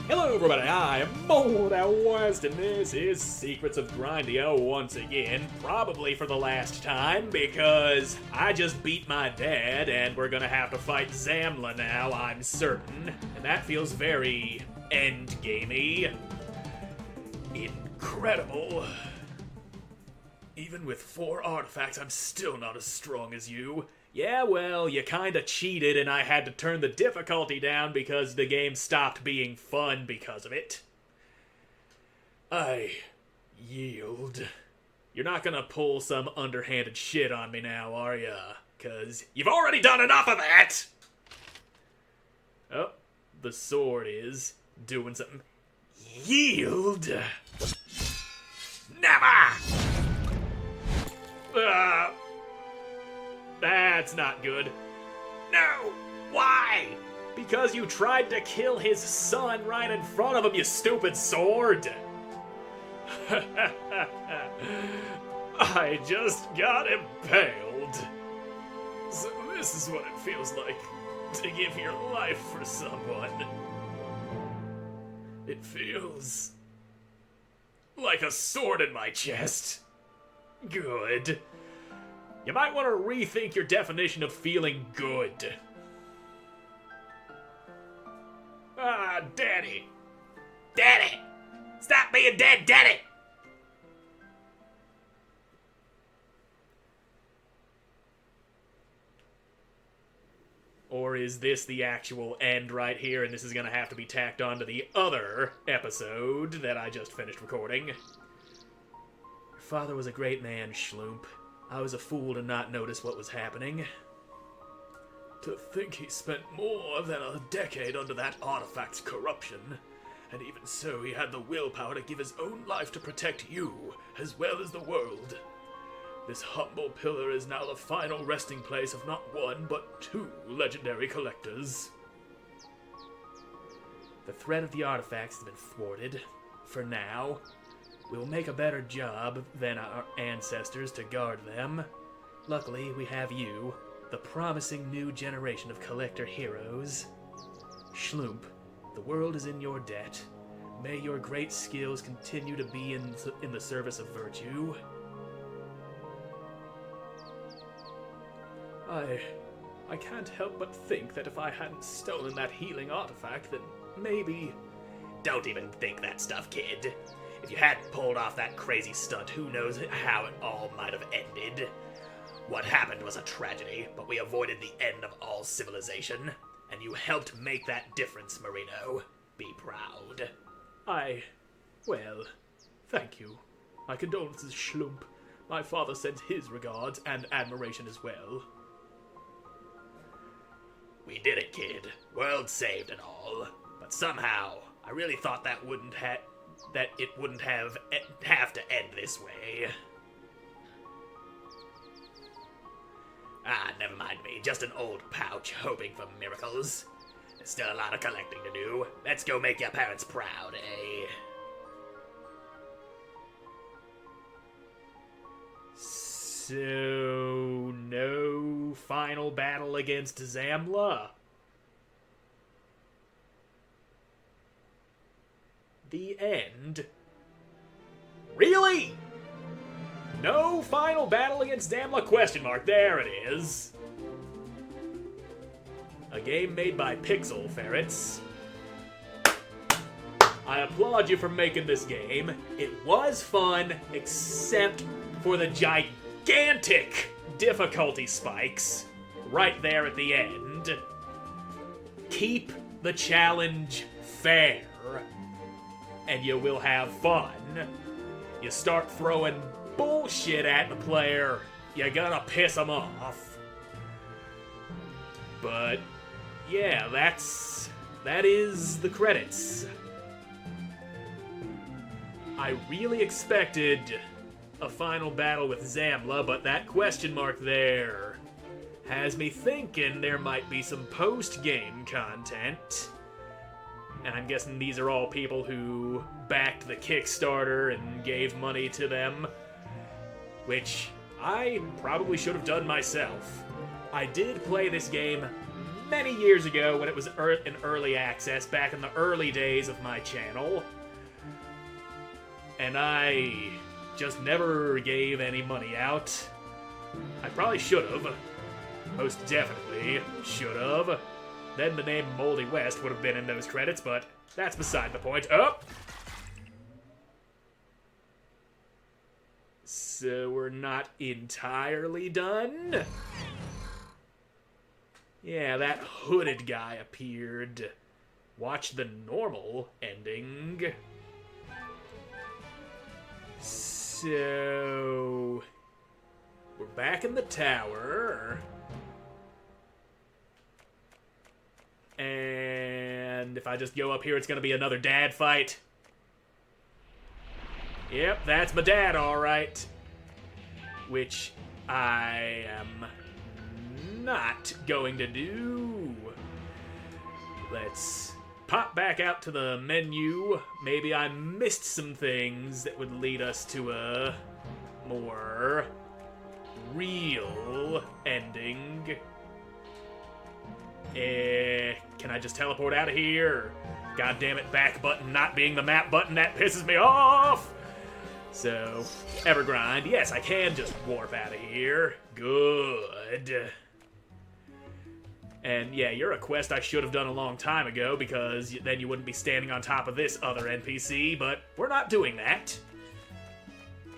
Hello everybody, I am Moldy, and this is Secrets of Grindea once again, probably for the last time, because I just beat my dad and we're gonna have to fight Zamla now, I'm certain, and that feels very endgamey. Incredible. Even with 4 artifacts, I'm still not as strong as you. Yeah, well, you kinda cheated and I had to turn the difficulty down because the game stopped being fun because of it. I yield. You're not gonna pull some underhanded shit on me now, are ya? 'Cause you've already done enough of that! Oh, the sword is doing something. Yield! Never! That's not good. No! Why? Because you tried to kill his son right in front of him, you stupid sword! I just got impaled. So this is what it feels like to give your life for someone. It feels like a sword in my chest. Good. You might want to rethink your definition of feeling good. Ah, Daddy. Daddy! Stop being dead, Daddy! Or is this the actual end right here, and this is gonna have to be tacked on to the other episode that I just finished recording? Your father was a great man, Schloomp. I was a fool to not notice what was happening. To think he spent more than a decade under that artifact's corruption, and even so he had the willpower to give his own life to protect you, as well as the world. This humble pillar is now the final resting place of not 1, but 2 legendary collectors. The threat of the artifacts has been thwarted, for now. We'll make a better job than our ancestors to guard them. Luckily, we have you, the promising new generation of collector heroes. Schloomp, the world is in your debt. May your great skills continue to be in the service of virtue. I can't help but think that if I hadn't stolen that healing artifact, then maybe... Don't even think that stuff, kid. If you hadn't pulled off that crazy stunt, who knows how it all might have ended. What happened was a tragedy, but we avoided the end of all civilization, and you helped make that difference, Marino. Be proud. Well, thank you. My condolences, Schloomp. My father sends his regards and admiration as well. We did it, kid. World saved and all. But somehow, I really thought that it wouldn't have to end this way. Ah, never mind me. Just an old pouch hoping for miracles. There's still a lot of collecting to do. Let's go make your parents proud, eh? So, no final battle against Zamla? The end? Really? No final battle against Zamla? Question mark. There it is. A game made by Pixel Ferrets. I applaud you for making this game. It was fun, except for the gigantic difficulty spikes right there at the end. Keep the challenge fair, and you will have fun. You start throwing bullshit at the player, you're gonna piss them off. But yeah, that is the credits. I really expected a final battle with Zamla, but that question mark there has me thinking there might be some post-game content. And I'm guessing these are all people who backed the Kickstarter and gave money to them, which I probably should have done myself. I did play this game many years ago when it was in early access, back in the early days of my channel. And I just never gave any money out. I probably should have. Most definitely should have. Then the name Moldy West would have been in those credits, but that's beside the point. Oh! So we're not entirely done? Yeah, that hooded guy appeared. Watch the normal ending. So we're back in the tower. And if I just go up here, it's gonna be another dad fight. Yep, that's my dad, alright. Which I am not going to do. Let's pop back out to the menu. Maybe I missed some things that would lead us to a more real ending. Can I just teleport out of here? God damn it, back button not being the map button, that pisses me off! So, Evergrind, yes, I can just warp out of here. Good. And yeah, you're a quest I should have done a long time ago, because then you wouldn't be standing on top of this other NPC, but we're not doing that.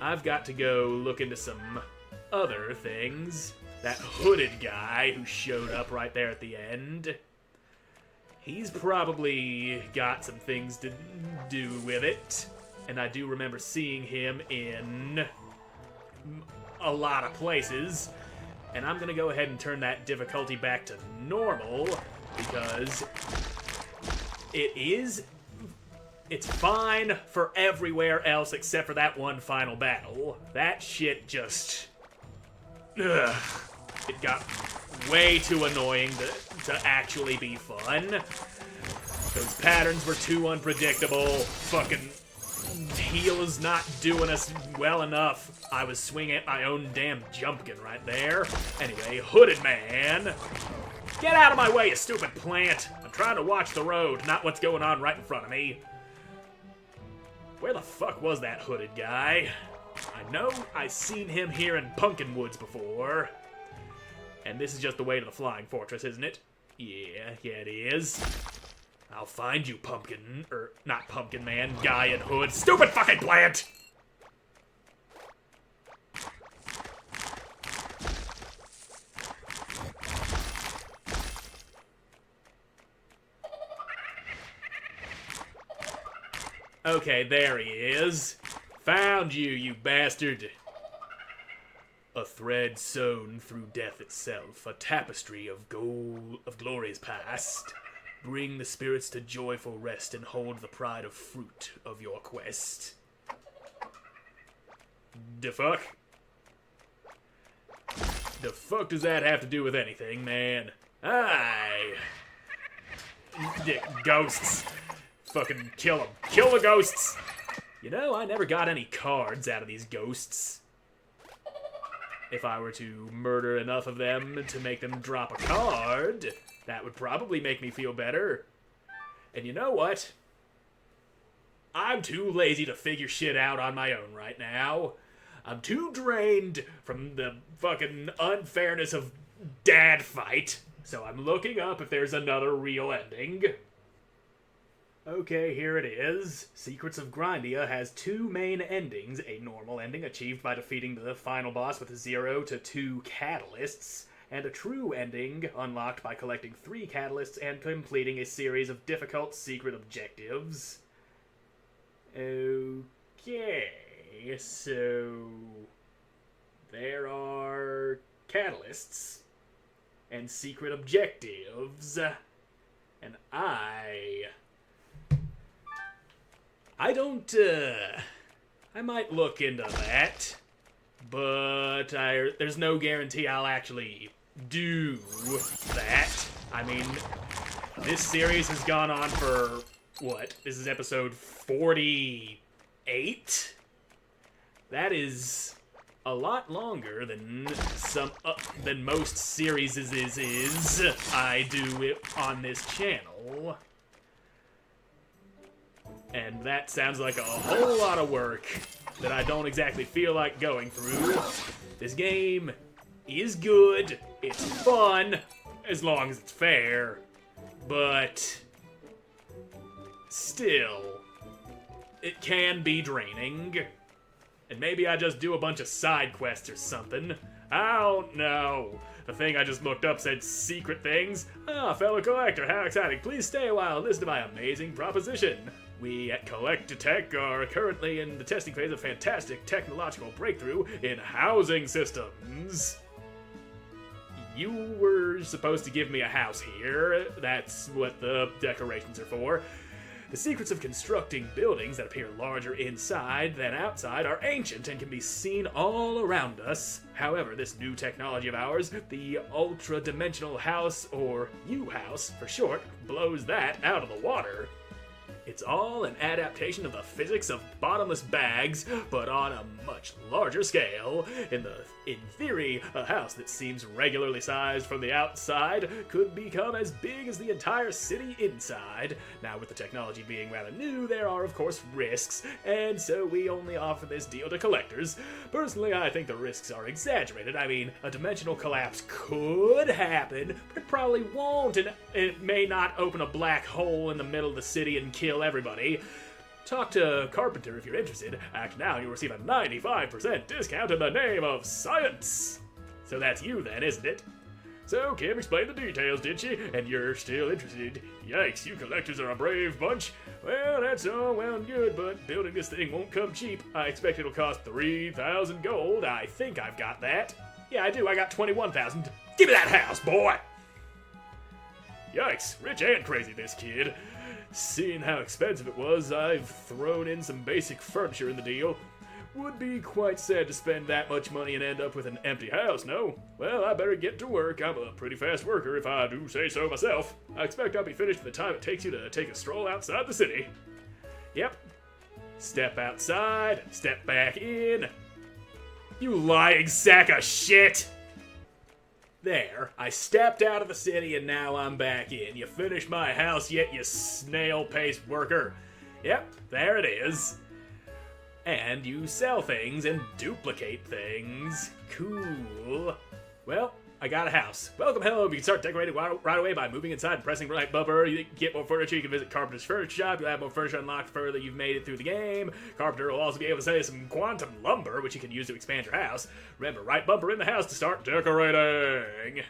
I've got to go look into some other things. That hooded guy who showed up right there at the end. He's probably got some things to do with it. And I do remember seeing him in a lot of places. And I'm gonna go ahead and turn that difficulty back to normal, because it's fine for everywhere else except for that one final battle. That shit just... Ugh. It got way too annoying to actually be fun. Those patterns were too unpredictable. Fucking heal's not doing us well enough. I was swinging at my own damn jumpkin right there. Anyway, hooded man. Get out of my way, you stupid plant. I'm trying to watch the road, not what's going on right in front of me. Where the fuck was that hooded guy? I know I've seen him here in Pumpkin Woods before. And this is just the way to the Flying Fortress, isn't it? Yeah, it is. I'll find you, Pumpkin, not Pumpkin Man, guy in hood. Stupid fucking plant! Okay, there he is. Found you, you bastard. A thread sewn through death itself, a tapestry of glories past. Bring the spirits to joyful rest and hold the pride of fruit of your quest. The fuck? The fuck does that have to do with anything, man? Aye. Ghosts. Fucking kill them. Kill the ghosts! You know, I never got any cards out of these ghosts. If I were to murder enough of them to make them drop a card, that would probably make me feel better. And you know what? I'm too lazy to figure shit out on my own right now. I'm too drained from the fucking unfairness of dad fight, so I'm looking up if there's another real ending. Okay, here it is. Secrets of Grindea has two main endings. A normal ending achieved by defeating the final boss with 0 to 2 catalysts, and a true ending unlocked by collecting 3 catalysts and completing a series of difficult secret objectives. Okay, so there are catalysts and secret objectives, and I might look into that, but there's no guarantee I'll actually do that. I mean, this series has gone on for, what? This is episode 48? That is a lot longer than than most series I do it on this channel. And that sounds like a whole lot of work that I don't exactly feel like going through. This game is good, it's fun, as long as it's fair, but still, it can be draining. And maybe I just do a bunch of side quests or something. I don't know. The thing I just looked up said secret things. Ah, fellow collector, how exciting. Please stay a while and listen to my amazing proposition. We at Collect-A-Tech are currently in the testing phase of fantastic technological breakthrough in housing systems. You were supposed to give me a house here. That's what the decorations are for. The secrets of constructing buildings that appear larger inside than outside are ancient and can be seen all around us. However, this new technology of ours, the ultra-dimensional house, or U-House for short, blows that out of the water. It's all an adaptation of the physics of bottomless bags, but on a much larger scale. In theory, a house that seems regularly sized from the outside could become as big as the entire city inside. Now, with the technology being rather new, there are of course risks, and so we only offer this deal to collectors. Personally, I think the risks are exaggerated. I mean, a dimensional collapse could happen, but it probably won't, and it may not open a black hole in the middle of the city and kill everybody. Talk to Carpenter if you're interested. Act now, you'll receive a 95% discount in the name of science. So that's you then, isn't it? So Kim explained the details, did she? And you're still interested. Yikes, you collectors are a brave bunch. Well, that's all well and good, but building this thing won't come cheap. I expect it'll cost 3,000 gold. I think I've got that. Yeah, I do. I got 21,000. Give me that house, boy! Yikes, rich and crazy, this kid. Seeing how expensive it was, I've thrown in some basic furniture in the deal. Would be quite sad to spend that much money and end up with an empty house, no? Well, I better get to work. I'm a pretty fast worker, if I do say so myself. I expect I'll be finished in the time it takes you to take a stroll outside the city. Yep. Step outside, step back in. You lying sack of shit! There, I stepped out of the city and now I'm back in. You finished my house yet, you snail-paced worker? Yep, there it is. And you sell things and duplicate things. Cool. Well, I got a house. Welcome home. You can start decorating right away by moving inside and pressing right bumper. You get more furniture. You can visit Carpenter's Furniture Shop. You'll have more furniture unlocked further you've made it through the game. Carpenter will also be able to sell you some quantum lumber, which you can use to expand your house. Remember, right bumper in the house to start decorating.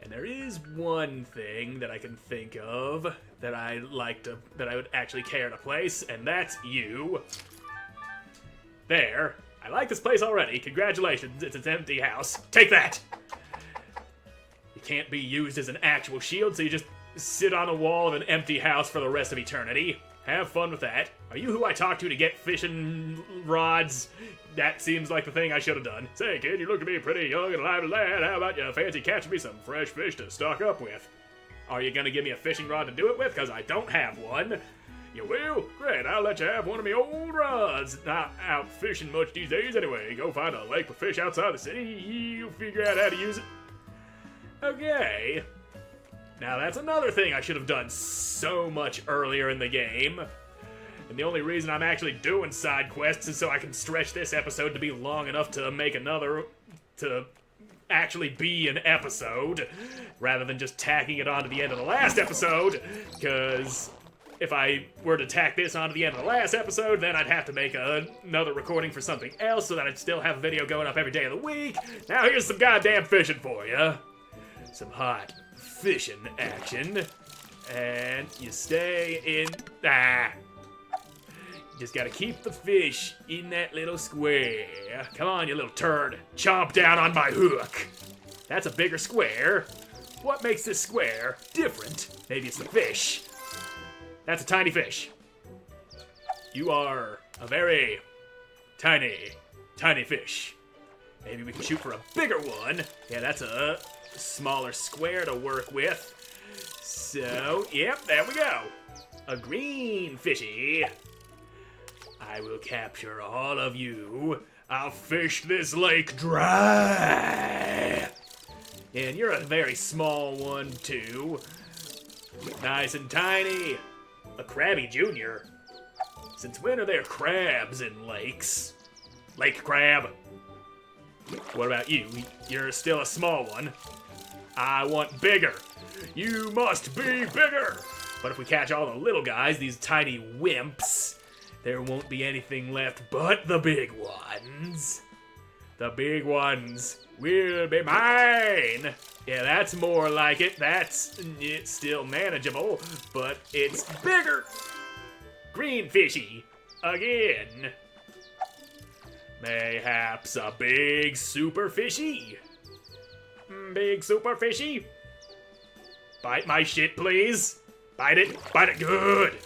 And there is one thing that I can think of that I would actually care to place, and that's you. There. I like this place already. Congratulations, it's an empty house. Take that! It can't be used as an actual shield, so you just sit on a wall of an empty house for the rest of eternity. Have fun with that. Are you who I talked to get fishing rods? That seems like the thing I should have done. Say, kid, you look to be a pretty young and lively lad. How about you fancy catching me some fresh fish to stock up with? Are you gonna give me a fishing rod to do it with? Because I don't have one. You will? Great, I'll let you have one of me old rods. Not out fishing much these days anyway. Go find a lake with fish outside the city. You'll figure out how to use it. Okay. Now that's another thing I should have done so much earlier in the game. And the only reason I'm actually doing side quests is so I can stretch this episode to be long enough to make another, to actually be an episode, rather than just tacking it on to the end of the last episode, because if I were to tack this onto the end of the last episode, then I'd have to make another recording for something else so that I'd still have a video going up every day of the week. Now here's some goddamn fishing for you. Some hot fishing action. And you stay in... You just gotta keep the fish in that little square. Come on, you little turd. Chomp down on my hook. That's a bigger square. What makes this square different? Maybe it's the fish. That's a tiny fish. You are a very tiny, tiny fish. Maybe we can shoot for a bigger one. Yeah, that's a smaller square to work with. So, yep, there we go. A green fishy. I will capture all of you. I'll fish this lake dry. And you're a very small one, too. Nice and tiny. A crabby junior. Since when are there crabs in lakes? Lake crab. What about you? You're still a small one. I want bigger. You must be bigger. But if we catch all the little guys, these tiny wimps, there won't be anything left but the big ones. The big ones will be mine. Yeah, that's more like it. It's still manageable, but it's bigger. Green fishy, again. Mayhaps a big super fishy. Big super fishy. Bite my shit, please. Bite it good.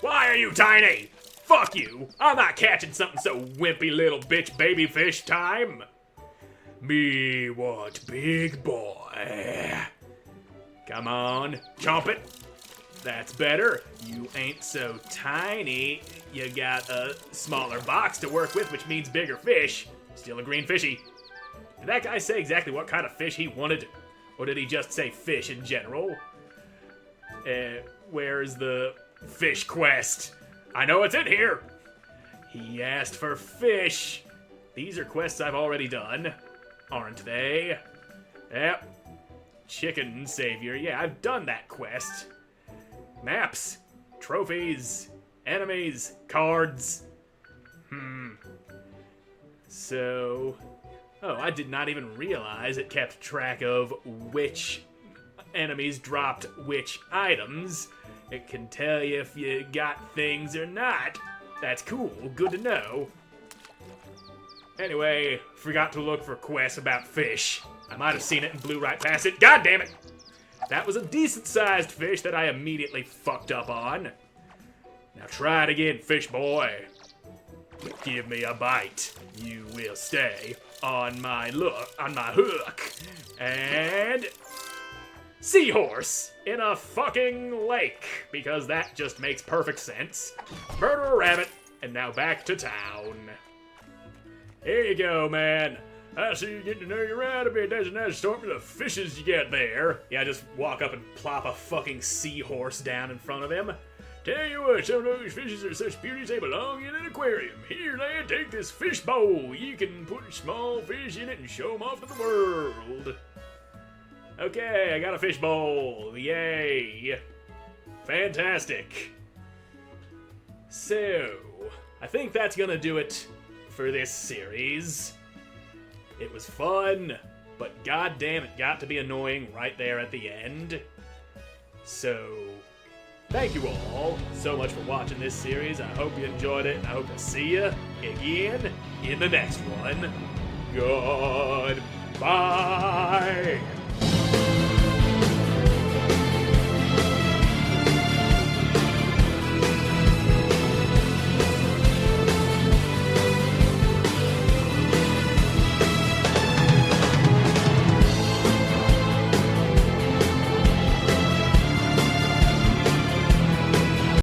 Why are you tiny? Fuck you. I'm not catching something so wimpy little bitch baby fish time. Me want big boy. Come on, chomp it. That's better. You ain't so tiny. You got a smaller box to work with, which means bigger fish. Still a green fishy. Did that guy say exactly what kind of fish he wanted? Or did he just say fish in general? Where's the fish quest? I know it's in here. He asked for fish. These are quests I've already done, aren't they? Yep. Chicken savior. Yeah, I've done that quest. Maps, trophies, enemies, cards. So, I did not even realize it kept track of which enemies dropped which items. It can tell you if you got things or not. That's cool, good to know. Anyway, forgot to look for quests about fish. I might have seen it and blew right past it. God damn it! That was a decent-sized fish that I immediately fucked up on. Now try it again, fish boy. Give me a bite. You will stay on my hook. And seahorse in a fucking lake, because that just makes perfect sense. Murder a rabbit, and now back to town. Here you go, man. I see you getting to know your right a bit. That's a nice assortment of fishes you got there. Yeah, just walk up and plop a fucking seahorse down in front of him. Tell you what, some of those fishes are such beauties they belong in an aquarium. Here, lad, take this fish bowl. You can put small fish in it and show them off to the world. Okay, I got a fish bowl. Yay. Fantastic. So, I think that's gonna do it for this series. It was fun, but goddamn, it got to be annoying right there at the end. So, thank you all so much for watching this series. I hope you enjoyed it, and I hope to see you again in the next one. Goodbye.